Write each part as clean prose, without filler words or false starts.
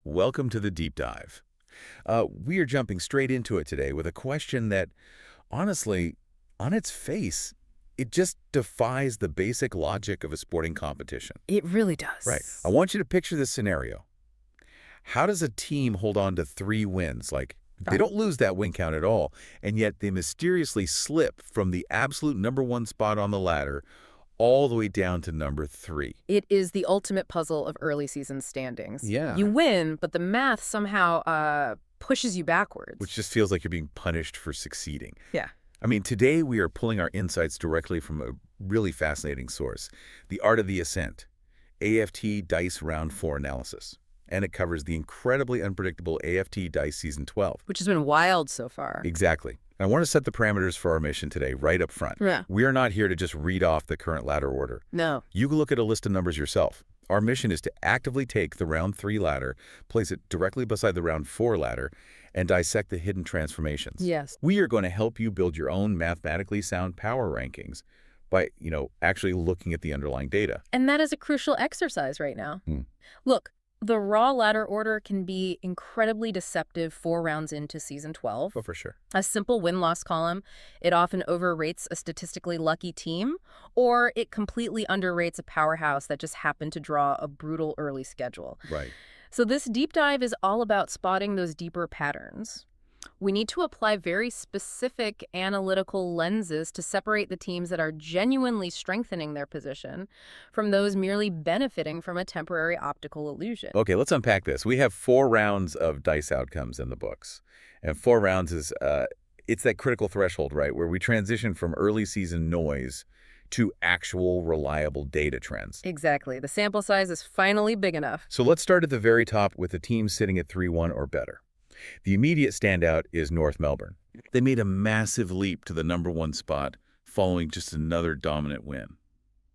welcome to the deep dive. We are jumping straight into it today with a question that, honestly, on its face, it just defies the basic logic of a sporting competition. It really does. Right. I want you to picture this scenario. How does a team hold on to 3 wins? Like, they don't lose that win count at all, and yet they mysteriously slip from the absolute #1 spot on the ladder all the way down to number 3. It is the ultimate puzzle of early season standings. Yeah. You win, but the math somehow pushes you backwards. Which just feels like you're being punished for succeeding. Yeah. I mean, today we are pulling our insights directly from a really fascinating source, The Art of the Ascent, AFT Dice Round 4 analysis. And it covers the incredibly unpredictable AFT Dice Season 12. Which has been wild so far. Exactly. I want to set the parameters for our mission today right up front. Yeah. We are not here to just read off the current ladder order. No. You can look at a list of numbers yourself. Our mission is to actively take the round 3 ladder, place it directly beside the round 4 ladder, and dissect the hidden transformations. Yes. We are going to help you build your own mathematically sound power rankings by, actually looking at the underlying data. And that is a crucial exercise right now. Look, the raw ladder order can be incredibly deceptive 4 rounds into Season 12. Oh, for sure. A simple win-loss column, it often overrates a statistically lucky team, or it completely underrates a powerhouse that just happened to draw a brutal early schedule. Right. So this deep dive is all about spotting those deeper patterns. We need to apply very specific analytical lenses to separate the teams that are genuinely strengthening their position from those merely benefiting from a temporary optical illusion. Okay, let's unpack this. We have 4 rounds of dice outcomes in the books. And 4 rounds is, it's that critical threshold, right, where we transition from early season noise to actual reliable data trends. Exactly. The sample size is finally big enough. So let's start at the very top with the team sitting at 3-1 or better. The immediate standout is North Melbourne. They made a massive leap to the #1 spot following just another dominant win.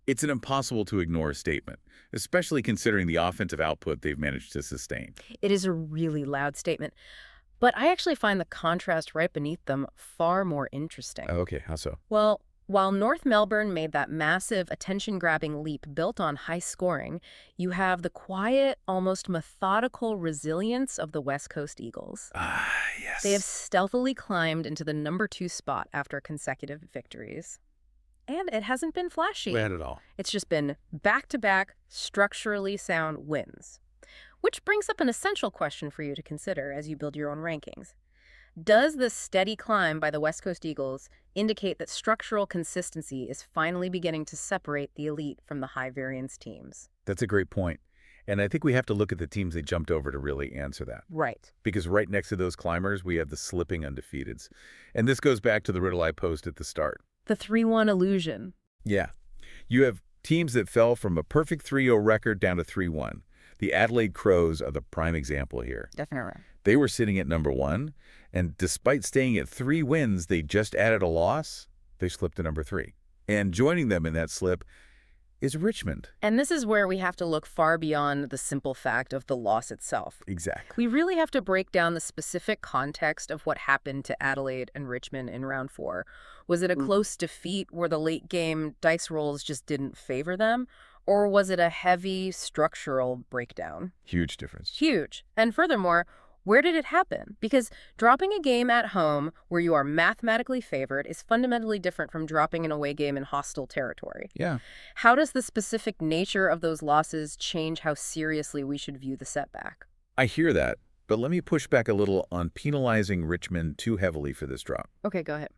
It's an impossible to ignore statement, especially considering the offensive output they've managed to sustain. It is a really loud statement. But I actually find the contrast right beneath them far more interesting. Oh, okay, how so? Well, while North Melbourne made that massive attention-grabbing leap built on high scoring, you have the quiet, almost methodical resilience of the West Coast Eagles. Yes. They have stealthily climbed into the #2 spot after consecutive victories. And it hasn't been flashy. Bad at all. It's just been back-to-back, structurally sound wins. Which brings up an essential question for you to consider as you build your own rankings. Does this steady climb by the West Coast Eagles indicate that structural consistency is finally beginning to separate the elite from the high-variance teams? That's a great point. And I think we have to look at the teams they jumped over to really answer that. Right. Because right next to those climbers, we have the slipping undefeateds. And this goes back to the riddle I posed at the start. The 3-1 illusion. Yeah. You have teams that fell from a perfect 3-0 record down to 3-1. The Adelaide Crows are the prime example here. Definitely. They were sitting at #1, and despite staying at 3 wins, they just added a loss. They slipped to #3. And joining them in that slip is Richmond. And this is where we have to look far beyond the simple fact of the loss itself. Exactly. We really have to break down the specific context of what happened to Adelaide and Richmond in round 4. Was it a close defeat where the late-game dice rolls just didn't favor them? Or was it a heavy structural breakdown? Huge difference. Huge. And furthermore, where did it happen? Because dropping a game at home where you are mathematically favored is fundamentally different from dropping an away game in hostile territory. Yeah. How does the specific nature of those losses change how seriously we should view the setback? I hear that, but let me push back a little on penalizing Richmond too heavily for this drop. Okay, go ahead.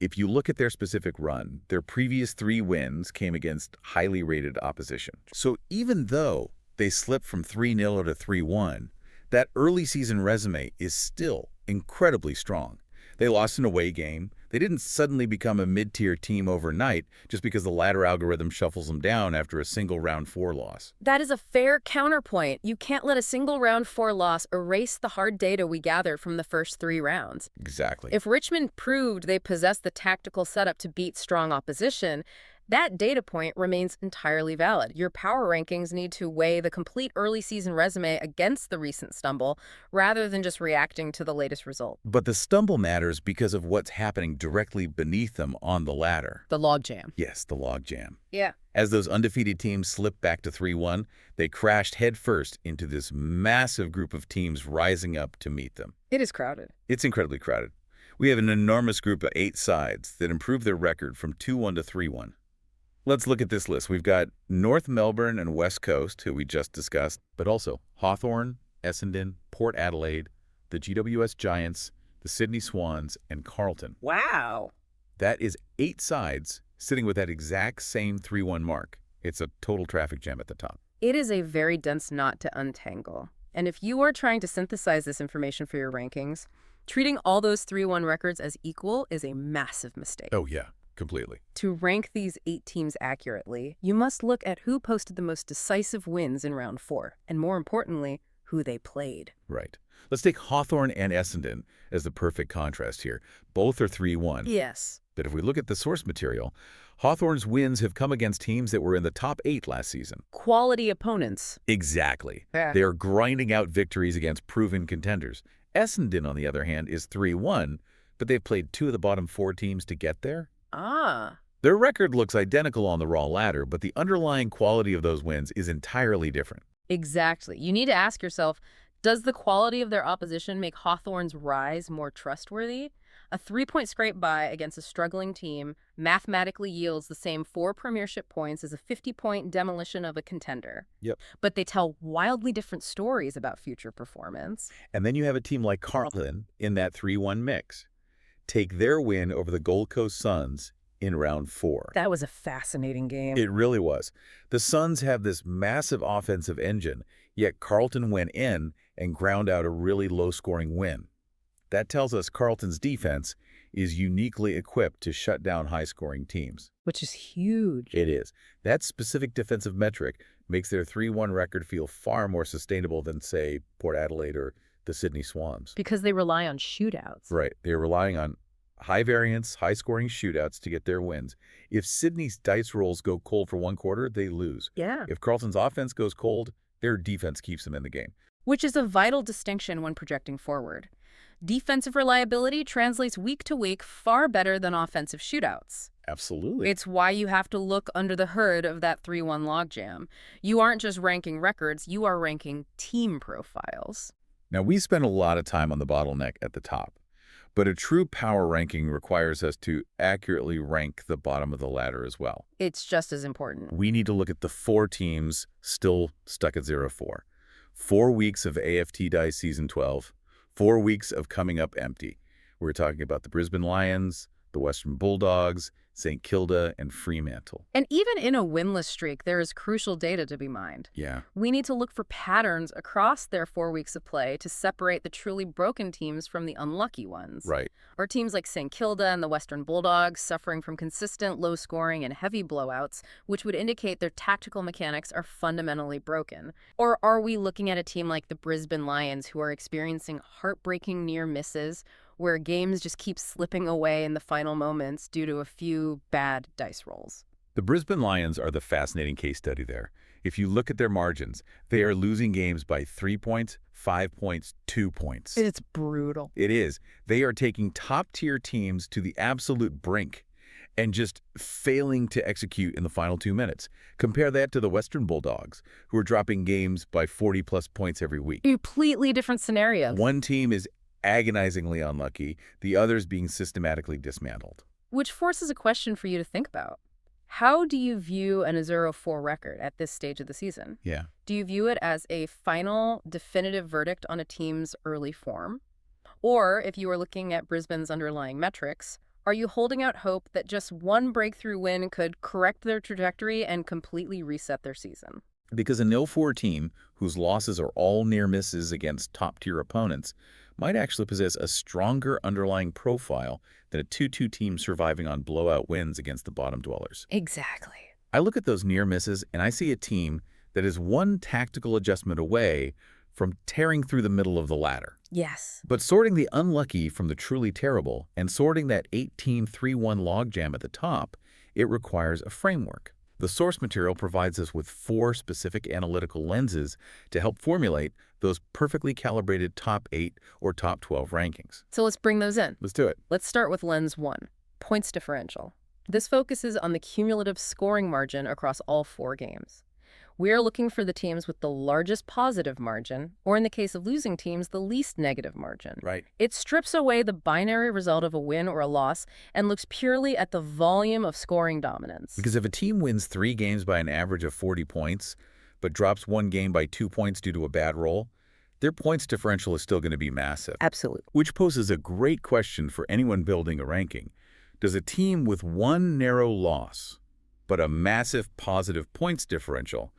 If you look at their specific run, their previous 3 wins came against highly rated opposition. So even though they slipped from 3-0 to 3-1, that early season resume is still incredibly strong. They lost an away game. They didn't suddenly become a mid-tier team overnight just because the ladder algorithm shuffles them down after a single round 4 loss. That is a fair counterpoint. You can't let a single round 4 loss erase the hard data we gathered from the first 3 rounds. Exactly. If Richmond proved they possessed the tactical setup to beat strong opposition, That data point remains entirely valid. Your power rankings need to weigh the complete early season resume against the recent stumble, rather than just reacting to the latest result. But the stumble matters because of what's happening directly beneath them on the ladder. The logjam. Yes, the logjam. Yeah. As those undefeated teams slipped back to 3-1, they crashed headfirst into this massive group of teams rising up to meet them. It is crowded. It's incredibly crowded. We have an enormous group of 8 sides that improved their record from 2-1 to 3-1. Let's look at this list. We've got North Melbourne and West Coast, who we just discussed, but also Hawthorn, Essendon, Port Adelaide, the GWS Giants, the Sydney Swans, and Carlton. Wow. That is 8 sides sitting with that exact same 3-1 mark. It's a total traffic jam at the top. It is a very dense knot to untangle. And if you are trying to synthesize this information for your rankings, treating all those 3-1 records as equal is a massive mistake. Oh, yeah. Completely. To rank these 8 teams accurately, you must look at who posted the most decisive wins in round 4, and more importantly, who they played. Right. Let's take Hawthorn and Essendon as the perfect contrast here. Both are 3-1. Yes. But if we look at the source material, Hawthorn's wins have come against teams that were in the top 8 last season. Quality opponents. Exactly. Yeah. They are grinding out victories against proven contenders. Essendon, on the other hand, is 3-1, but they've played 2 of the bottom 4 teams to get there. Ah. Their record looks identical on the raw ladder, but the underlying quality of those wins is entirely different. Exactly. You need to ask yourself, does the quality of their opposition make Hawthorn's rise more trustworthy? A 3-point scrape by against a struggling team mathematically yields the same 4 premiership points as a 50-point demolition of a contender. Yep. But they tell wildly different stories about future performance. And then you have a team like Carlton in that 3-1 mix. Take their win over the Gold Coast Suns in round 4. That was a fascinating game. It really was. The Suns have this massive offensive engine, yet Carlton went in and ground out a really low-scoring win. That tells us Carlton's defense is uniquely equipped to shut down high-scoring teams. Which is huge. It is. That specific defensive metric makes their 3-1 record feel far more sustainable than, say, Port Adelaide or the Sydney Swans. Because they rely on shootouts. Right. They're relying on high-variance, high-scoring shootouts to get their wins. If Sydney's dice rolls go cold for 1 quarter, they lose. Yeah. If Carlton's offense goes cold, their defense keeps them in the game. Which is a vital distinction when projecting forward. Defensive reliability translates week to week far better than offensive shootouts. Absolutely. It's why you have to look under the hood of that 3-1 logjam. You aren't just ranking records, you are ranking team profiles. Now, we spend a lot of time on the bottleneck at the top, but a true power ranking requires us to accurately rank the bottom of the ladder as well. It's just as important. We need to look at the 4 teams still stuck at 0-4. 4 weeks of AFT Dice Season 12, 4 weeks of coming up empty. We're talking about the Brisbane Lions, the Western Bulldogs, St. Kilda, and Fremantle. And even in a winless streak, there is crucial data to be mined. Yeah. We need to look for patterns across their 4 weeks of play to separate the truly broken teams from the unlucky ones. Right. Or teams like St. Kilda and the Western Bulldogs suffering from consistent low scoring and heavy blowouts, which would indicate their tactical mechanics are fundamentally broken. Or are we looking at a team like the Brisbane Lions who are experiencing heartbreaking near misses, where games just keep slipping away in the final moments due to a few bad dice rolls? The Brisbane Lions are the fascinating case study there. If you look at their margins, they are losing games by 3 points, 5 points, 2 points. It's brutal. It is. They are taking top-tier teams to the absolute brink and just failing to execute in the final 2 minutes. Compare that to the Western Bulldogs, who are dropping games by 40-plus points every week. Completely different scenarios. One team is agonizingly unlucky, the others being systematically dismantled. Which forces a question for you to think about. How do you view an 0-4 record at this stage of the season? Yeah. Do you view it as a final, definitive verdict on a team's early form? Or, if you are looking at Brisbane's underlying metrics, are you holding out hope that just one breakthrough win could correct their trajectory and completely reset their season? Because a 0-4 team, whose losses are all near misses against top-tier opponents, might actually possess a stronger underlying profile than a 2-2 team surviving on blowout wins against the bottom dwellers. Exactly. I look at those near misses and I see a team that is one tactical adjustment away from tearing through the middle of the ladder. Yes. But sorting the unlucky from the truly terrible and sorting that 8-team 3-1 logjam at the top It requires a framework. The source material provides us with 4 specific analytical lenses to help formulate those perfectly calibrated top 8 or top 12 rankings. So let's bring those in. Let's do it. Let's start with lens 1, points differential. This focuses on the cumulative scoring margin across all 4 games. We are looking for the teams with the largest positive margin, or in the case of losing teams, the least negative margin. Right. It strips away the binary result of a win or a loss and looks purely at the volume of scoring dominance. Because if a team wins 3 games by an average of 40 points, but drops 1 game by 2 points due to a bad roll, their points differential is still going to be massive. Absolutely. Which poses a great question for anyone building a ranking. Does a team with 1 narrow loss, but a massive positive points differential,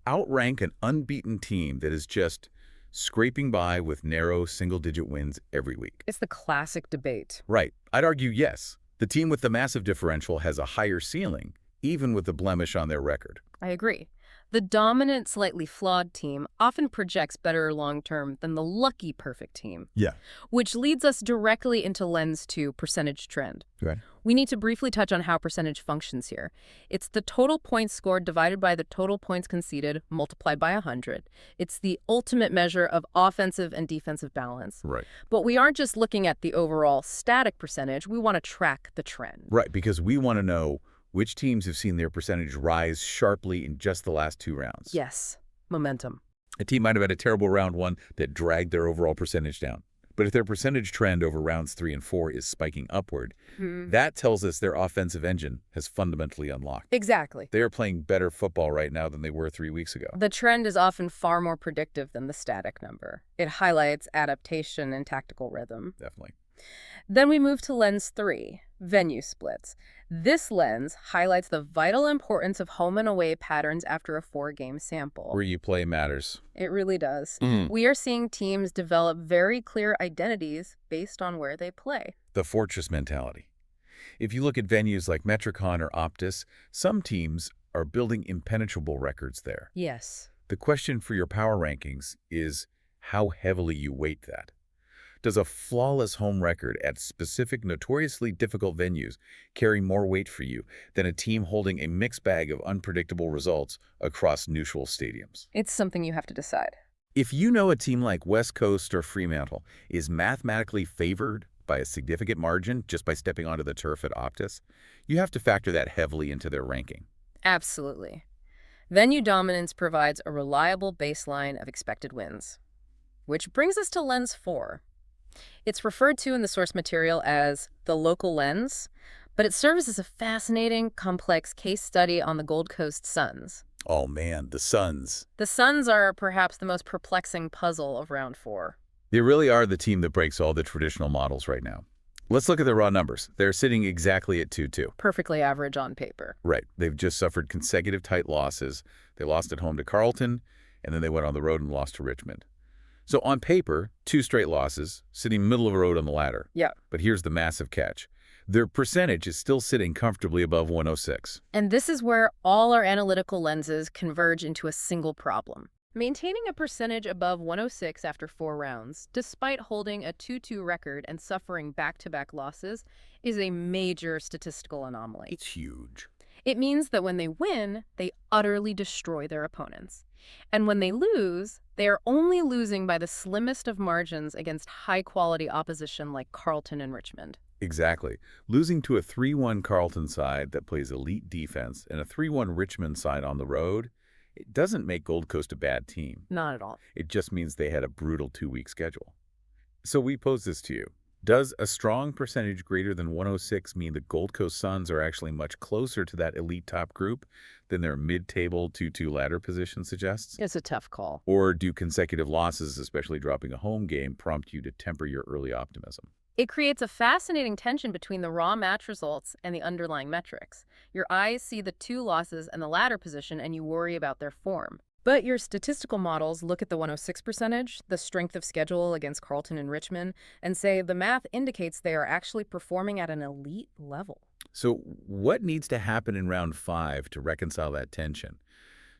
outrank an unbeaten team that is just scraping by with narrow single-digit wins every week? It's the classic debate. Right. I'd argue yes. The team with the massive differential has a higher ceiling, even with the blemish on their record. I agree. The dominant, slightly flawed team often projects better long-term than the lucky perfect team. Yeah. Which leads us directly into lens 2, percentage trend. Right. We need to briefly touch on how percentage functions here. It's the total points scored divided by the total points conceded multiplied by 100. It's the ultimate measure of offensive and defensive balance. Right. But we aren't just looking at the overall static percentage. We want to track the trend. Right, because we want to know which teams have seen their percentage rise sharply in just the last 2 rounds. Yes, momentum. A team might have had a terrible round 1 that dragged their overall percentage down. But if their percentage trend over rounds 3 and 4 is spiking upward, that tells us their offensive engine has fundamentally unlocked. Exactly. They are playing better football right now than they were 3 weeks ago. The trend is often far more predictive than the static number. It highlights adaptation and tactical rhythm. Definitely. Then we move to lens 3, venue splits. This lens highlights the vital importance of home and away patterns after a 4-game sample. Where you play matters. It really does. We are seeing teams develop very clear identities based on where they play. The fortress mentality. If you look at venues like Metricon or Optus, some teams are building impenetrable records there. Yes. The question for your power rankings is how heavily you weight that. Does a flawless home record at specific notoriously difficult venues carry more weight for you than a team holding a mixed bag of unpredictable results across neutral stadiums? It's something you have to decide. If you know a team like West Coast or Fremantle is mathematically favored by a significant margin just by stepping onto the turf at Optus, you have to factor that heavily into their ranking. Absolutely. Venue dominance provides a reliable baseline of expected wins. Which brings us to lens 4. It's referred to in the source material as the local lens, but it serves as a fascinating, complex case study on the Gold Coast Suns. Oh man, the Suns. The Suns are perhaps the most perplexing puzzle of round 4. They really are the team that breaks all the traditional models right now. Let's look at their raw numbers. They're sitting exactly at 2-2. Perfectly average on paper. Right. They've just suffered consecutive tight losses. They lost at home to Carlton, and then they went on the road and lost to Richmond. So on paper, 2 straight losses, sitting middle of the road on the ladder. Yeah. But here's the massive catch. Their percentage is still sitting comfortably above 106. And this is where all our analytical lenses converge into a single problem. Maintaining a percentage above 106 after 4 rounds, despite holding a 2-2 record and suffering back-to-back losses, is a major statistical anomaly. It's huge. It means that when they win, they utterly destroy their opponents. And when they lose, they are only losing by the slimmest of margins against high-quality opposition like Carlton and Richmond. Exactly. Losing to a 3-1 Carlton side that plays elite defense and a 3-1 Richmond side on the road, it doesn't make Gold Coast a bad team. Not at all. It just means they had a brutal 2-week schedule. So we pose this to you. Does a strong percentage greater than 106 mean the Gold Coast Suns are actually much closer to that elite top group than their mid-table 2-2 ladder position suggests? It's a tough call. Or do consecutive losses, especially dropping a home game, prompt you to temper your early optimism? It creates a fascinating tension between the raw match results and the underlying metrics. Your eyes see the 2 losses and the ladder position, and you worry about their form. But your statistical models look at the 106 percentage, the strength of schedule against Carlton and Richmond, and say the math indicates they are actually performing at an elite level. So what needs to happen in round 5 to reconcile that tension?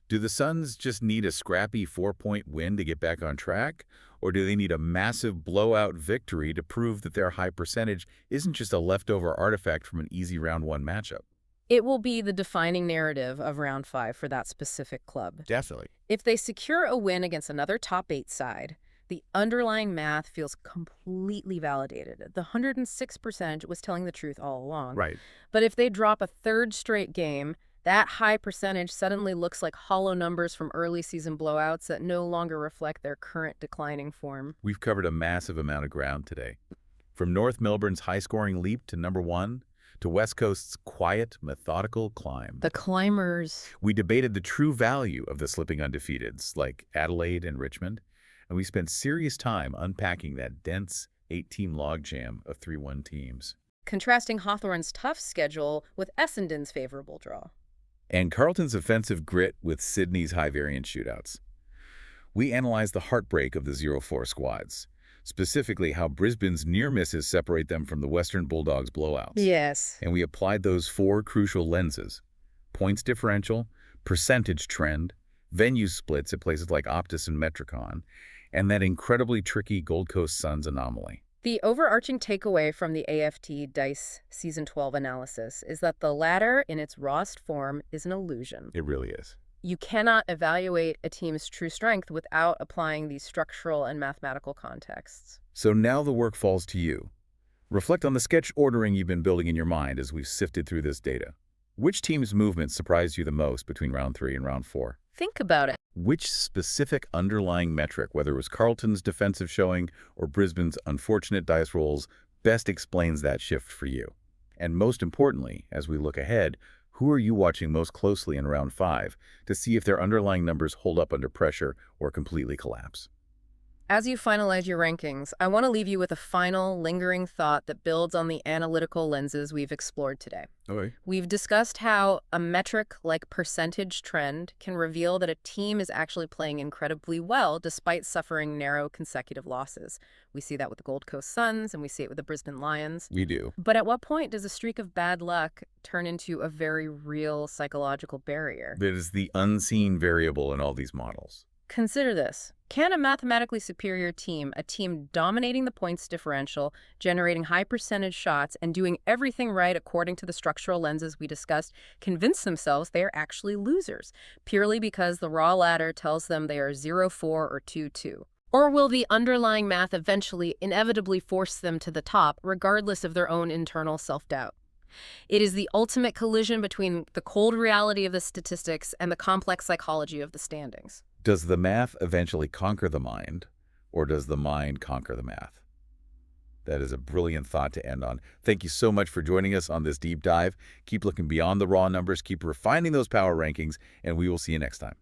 Do the Suns just need a scrappy 4-point win to get back on track? Or do they need a massive blowout victory to prove that their high percentage isn't just a leftover artifact from an easy round 1 matchup? It will be the defining narrative of round 5 for that specific club. Definitely. If they secure a win against another top 8 side, the underlying math feels completely validated. The 106% was telling the truth all along. Right. But if they drop a third straight game, that high percentage suddenly looks like hollow numbers from early season blowouts that no longer reflect their current declining form. We've covered a massive amount of ground today. From North Melbourne's high-scoring leap to number 1, to West Coast's quiet, methodical climb. The climbers. We debated the true value of the slipping undefeateds, like Adelaide and Richmond, and we spent serious time unpacking that dense 8-team logjam of 3-1 teams. Contrasting Hawthorn's tough schedule with Essendon's favorable draw. And Carlton's offensive grit with Sydney's high-variance shootouts. We analyzed the heartbreak of the 0-4 squads, specifically how Brisbane's near misses separate them from the Western Bulldogs' blowouts. Yes. And we applied those 4 crucial lenses: points differential, percentage trend, venue splits at places like Optus and Metricon, and that incredibly tricky Gold Coast Suns anomaly. The overarching takeaway from the AFT Dice Season 12 analysis is that the latter, in its rawest form, is an illusion. It really is. You cannot evaluate a team's true strength without applying these structural and mathematical contexts. So now the work falls to you. Reflect on the sketch ordering you've been building in your mind as we've sifted through this data. Which team's movement surprised you the most between round 3 and round 4? Think about it. Which specific underlying metric, whether it was Carlton's defensive showing or Brisbane's unfortunate dice rolls, best explains that shift for you? And most importantly, as we look ahead, who are you watching most closely in round 5 to see if their underlying numbers hold up under pressure or completely collapse? As you finalize your rankings, I want to leave you with a final, lingering thought that builds on the analytical lenses we've explored today. Okay. We've discussed how a metric like percentage trend can reveal that a team is actually playing incredibly well despite suffering narrow consecutive losses. We see that with the Gold Coast Suns, and we see it with the Brisbane Lions. We do. But at what point does a streak of bad luck turn into a very real psychological barrier? That is the unseen variable in all these models. Consider this. Can a mathematically superior team, a team dominating the points differential, generating high percentage shots, and doing everything right according to the structural lenses we discussed, convince themselves they are actually losers, purely because the raw ladder tells them they are 0-4 or 2-2? Or will the underlying math eventually inevitably force them to the top, regardless of their own internal self-doubt? It is the ultimate collision between the cold reality of the statistics and the complex psychology of the standings. Does the math eventually conquer the mind, or does the mind conquer the math? That is a brilliant thought to end on. Thank you so much for joining us on this deep dive. Keep looking beyond the raw numbers, keep refining those power rankings, and we will see you next time.